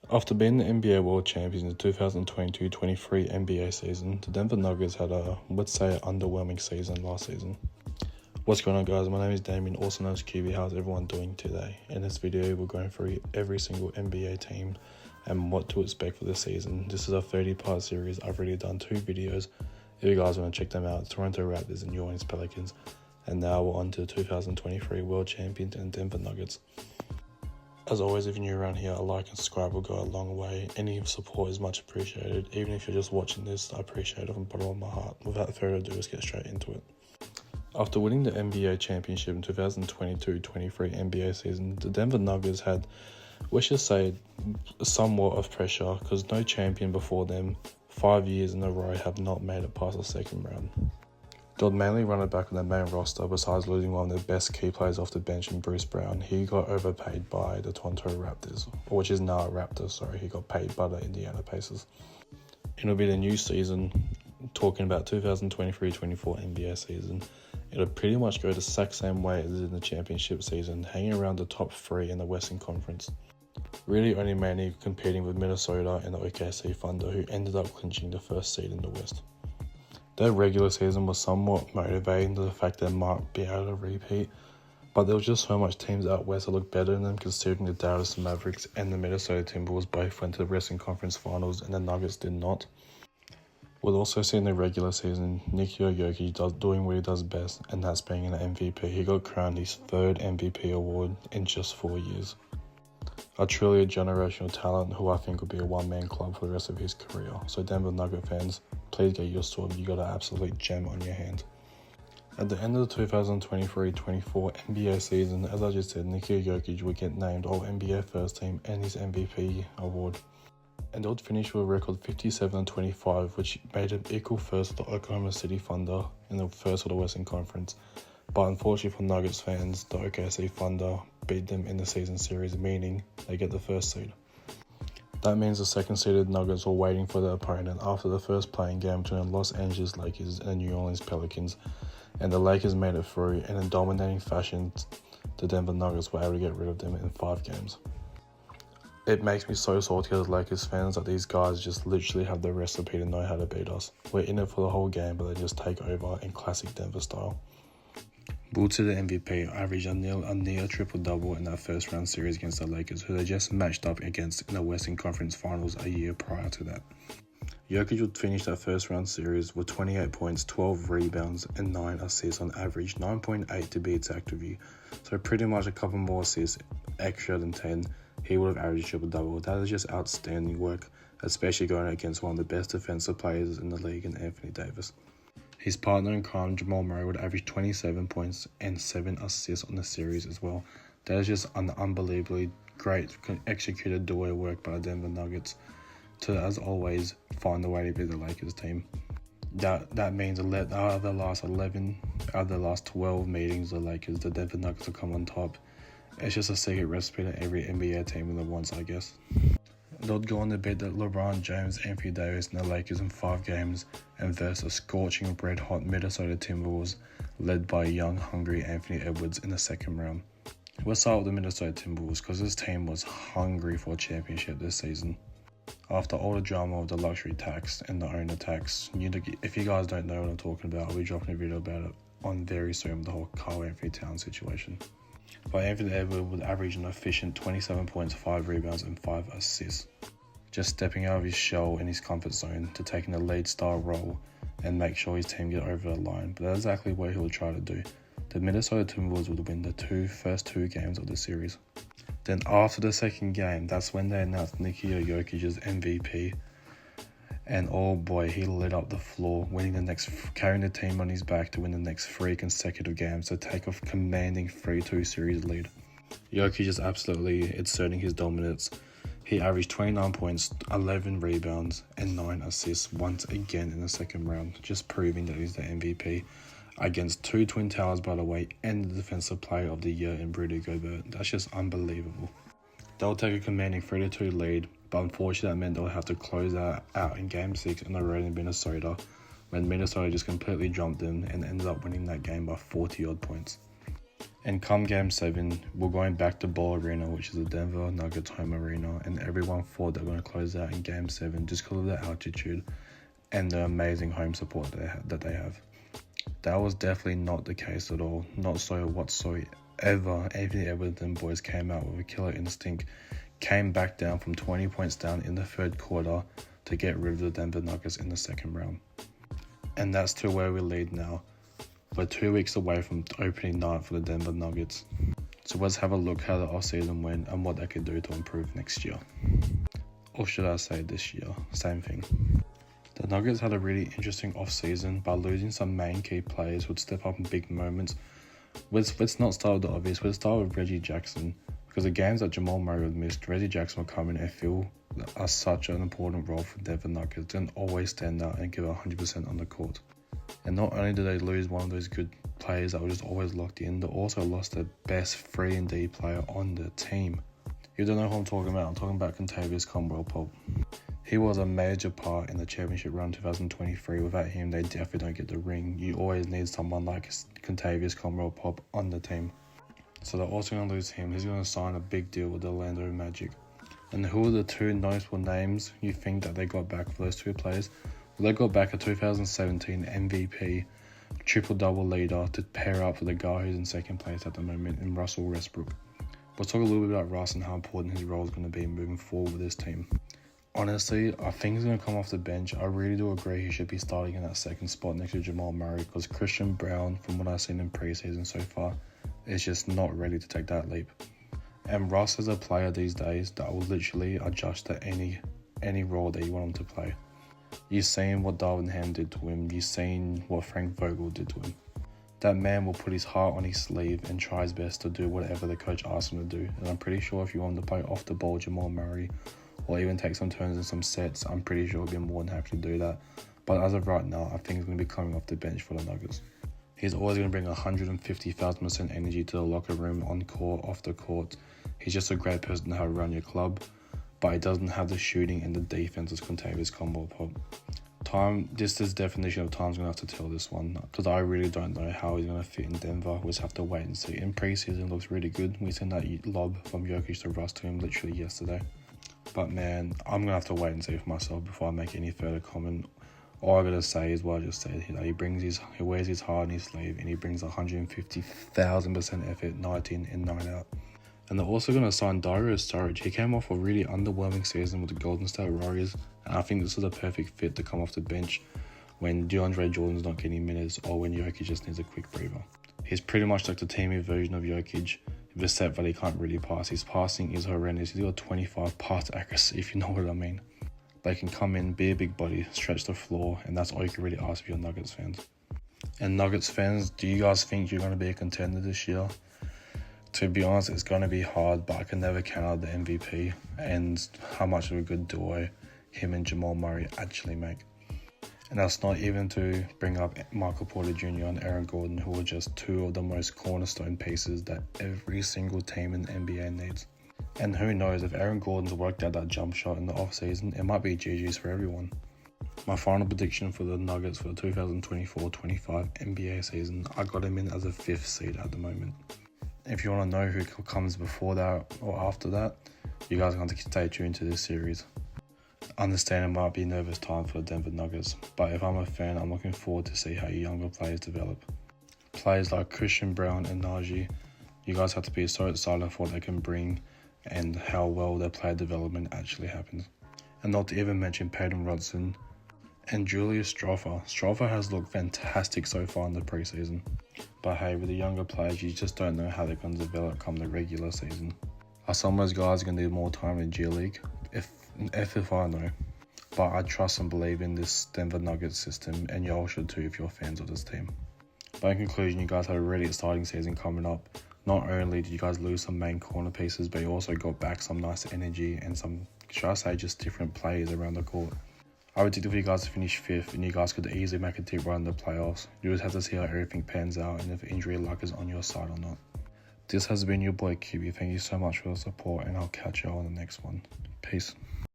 After being the NBA World Champions in the 2022-23 NBA season, the Denver Nuggets had a, let's say, underwhelming season last season. What's going on, guys? My name is Damien, also known as QB. How's everyone doing today? In this video, we're going through every single NBA team and what to expect for the season. This is a 30-part series. I've already done 2 videos. If you guys want to check them out, Toronto Raptors and New Orleans Pelicans. And now we're on to the 2023 World Champions and Denver Nuggets. As always, if you're new around here, a like and subscribe will go a long way. Any support is much appreciated. Even if you're just watching this, I appreciate it from the bottom of my heart. Without further ado, let's get straight into it. After winning the NBA championship in 2022-23 NBA season, the Denver Nuggets had, we should say, somewhat of pressure because no champion before them 5 years in a row have not made it past the second round. They'd mainly run it back on their main roster besides losing one of their best key players off the bench in Bruce Brown. He got overpaid by the Toronto Raptors, which is now Raptors, he got paid by the Indiana Pacers. It'll be the new season, talking about 2023-24 NBA season. It'll pretty much go the exact same way as in the championship season, hanging around the top 3 in the Western Conference. Really only mainly competing with Minnesota and the OKC Thunder, who ended up clinching the first seed in the West. Their regular season was somewhat motivating to the fact they might be able to repeat, but there was just so much teams out west that looked better than them, considering the Dallas Mavericks and the Minnesota Timberwolves both went to the Western Conference Finals and the Nuggets did not. We'll also see in the regular season Nikola Jokic doing what he does best, and that's being an MVP. He got crowned his 3rd MVP award in just 4 years. A truly generational talent who I think will be a one-man club for the rest of his career. So Denver Nugget fans, please get your sword. You got an absolute gem on your hand. At the end of the 2023-24 NBA season, as I just said, Nikola Jokic would get named All-NBA First Team and his MVP award. And they would finish with a record 57-25, which made him equal first with the Oklahoma City Thunder in the first of the Western Conference. But unfortunately for Nuggets fans, the OKC Thunder beat them in the season series, meaning they get the first seed. That means the second-seeded Nuggets were waiting for their opponent after the first playing game between the Los Angeles Lakers and the New Orleans Pelicans, and the Lakers made it through, and in dominating fashion, the Denver Nuggets were able to get rid of them in 5 games. It makes me so salty as Lakers fans that these guys just literally have the recipe to know how to beat us. We're in it for the whole game, but they just take over in classic Denver style. Bull to the MVP averaged a near triple-double in that first round series against the Lakers, who they just matched up against in the Western Conference Finals a year prior to that. Jokic would finish that first round series with 28 points, 12 rebounds, and 9 assists on average, 9.8 to be exact with you. So pretty much a couple more assists extra than 10, he would have averaged triple-double. That is just outstanding work, especially going against one of the best defensive players in the league in Anthony Davis. His partner in crime, Jamal Murray, would average 27 points and 7 assists on the series as well. That is just an unbelievably great executed duo work by the Denver Nuggets to, as always, find a way to beat the Lakers team. That means out of the last 11, out of the last 12 meetings, the Denver Nuggets will come on top. It's just a secret recipe that every NBA team really wants, I guess. They'll go on to beat the LeBron James, Anthony Davis, and the Lakers in 5 games and versus a scorching red-hot Minnesota Timberwolves led by young, hungry Anthony Edwards in the second round. We'll start with the Minnesota Timberwolves because this team was hungry for a championship this season. After all the drama of the luxury tax and the owner tax, if you guys don't know what I'm talking about, I'll be dropping a video about it on very soon with the whole Karl Anthony Towns situation. But Anthony Edwards would average an efficient 27 points, 5 rebounds, and 5 assists. Just stepping out of his shell in his comfort zone to taking a lead star role and make sure his team get over the line. But that's exactly what he would try to do. The Minnesota Timberwolves would win the first two games of the series. Then after the second game, that's when they announced Nikola Jokic as MVP. And oh boy, he lit up the floor, carrying the team on his back to win the next 3 consecutive games to take a commanding 3-2 series lead. Jokic is absolutely exerting his dominance. He averaged 29 points, 11 rebounds, and 9 assists once again in the second round, just proving that he's the MVP against 2 Twin Towers, by the way, and the Defensive Player of the Year in Rudy Gobert. That's just unbelievable. They'll take a commanding 3-2 lead, but unfortunately that meant they'll have to close that out in Game 6 on the road in Minnesota, when Minnesota just completely jumped them and ended up winning that game by 40-odd points. And come Game 7, we're going back to Ball Arena, which is the Denver Nuggets home arena, and everyone thought they were going to close out in Game 7 just because of the altitude and the amazing home support that they have. That was definitely not the case at all, not so whatsoever. Anthony Edwards and boys came out with a killer instinct, came back down from 20 points down in the third quarter to get rid of the Denver Nuggets in the second round. And that's to where we lead now. We're 2 weeks away from opening night for the Denver Nuggets. So let's have a look how the offseason went and what they could do to improve next year. Or should I say this year? Same thing. The Nuggets had a really interesting offseason by losing some main key players who would step up in big moments. Let's not start with the obvious. Let's start with Reggie Jackson. Because the games that Jamal Murray had missed, Reggie Jackson will come in and fill such an important role for Denver Nuggets and always stand out and give 100% on the court. And not only did they lose one of those good players that were just always locked in, they also lost their best 3-and-D player on the team. You don't know who I'm talking about. I'm talking about Kentavious Caldwell-Pope. He was a major part in the championship run 2023. Without him, they definitely don't get the ring. You always need someone like Kentavious Caldwell-Pope on the team. So they're also going to lose him. He's going to sign a big deal with the Orlando Magic. And who are the two notable names you think that they got back for those two players? Well, they got back a 2017 MVP, triple-double leader to pair up for the guy who's in second place at the moment in Russell Westbrook. We'll talk a little bit about Russ and how important his role is going to be moving forward with this team. Honestly, I think he's going to come off the bench. I really do agree he should be starting in that second spot next to Jamal Murray because Christian Braun, from what I've seen in preseason so far, is just not ready to take that leap. And Russ is a player these days that will literally adjust to any role that you want him to play. You've seen what Darvin Ham did to him. You've seen what Frank Vogel did to him. That man will put his heart on his sleeve and try his best to do whatever the coach asks him to do. And I'm pretty sure if you want him to play off the ball Jamal Murray or even take some turns in some sets, I'm pretty sure he'll be more than happy to do that. But as of right now, I think he's going to be coming off the bench for the Nuggets. He's always going to bring 150,000% energy to the locker room, on court, off the court. He's just a great person to have around your club, but he doesn't have the shooting and the defense as Kentavious Caldwell-Pope. Just his definition of time's going to have to tell this one, because I really don't know how he's going to fit in Denver. We'll just have to wait and see. In preseason, looks really good. We seen that lob from Jokic to Russ to him literally yesterday. But man, I'm going to have to wait and see for myself before I make any further comment. All I gotta say is what I just said. He wears his heart on his sleeve, and he brings 150,000% effort, night in and night out. And they're also gonna sign Dario Saric. He came off a really underwhelming season with the Golden State Warriors, and I think this is a perfect fit to come off the bench when DeAndre Jordan's not getting minutes or when Jokic just needs a quick breather. He's pretty much like the teamy version of Jokic, except that he can't really pass. His passing is horrendous. He's got 25 pass accuracy, if you know what I mean. They can come in, be a big body, stretch the floor, and that's all you can really ask for your Nuggets fans. And Nuggets fans, do you guys think you're going to be a contender this year? To be honest, it's going to be hard, but I can never count out the MVP and how much of a good duo him and Jamal Murray actually make. And that's not even to bring up Michael Porter Jr. and Aaron Gordon, who are just two of the most cornerstone pieces that every single team in the NBA needs. And who knows, if Aaron Gordon's worked out that jump shot in the offseason, it might be GG's for everyone. My final prediction for the Nuggets for the 2024-25 NBA season, I got him in as a 5th seed at the moment. If you want to know who comes before that or after that, you guys are going to stay tuned to this series. I understand it might be a nervous time for the Denver Nuggets, but if I'm a fan, I'm looking forward to see how younger players develop. Players like Christian Braun and Najee, you guys have to be so excited for what they can bring and how well their player development actually happens. And not to even mention Peyton Robertson and Julius Strawther. Strawther has looked fantastic so far in the preseason. But hey, with the younger players, you just don't know how they're going to develop come the regular season. Are some of those guys going to need more time in G League? If I know. But I trust and believe in this Denver Nuggets system, and you all should too if you're fans of this team. But in conclusion, you guys had a really exciting season coming up. Not only did you guys lose some main corner pieces, but you also got back some nice energy and some, should I say, just different players around the court. I predicted for you guys to finish 5th, and you guys could easily make a deep run in the playoffs. You just have to see how everything pans out and if injury luck is on your side or not. This has been your boy QB. Thank you so much for the support, and I'll catch you all on the next one. Peace.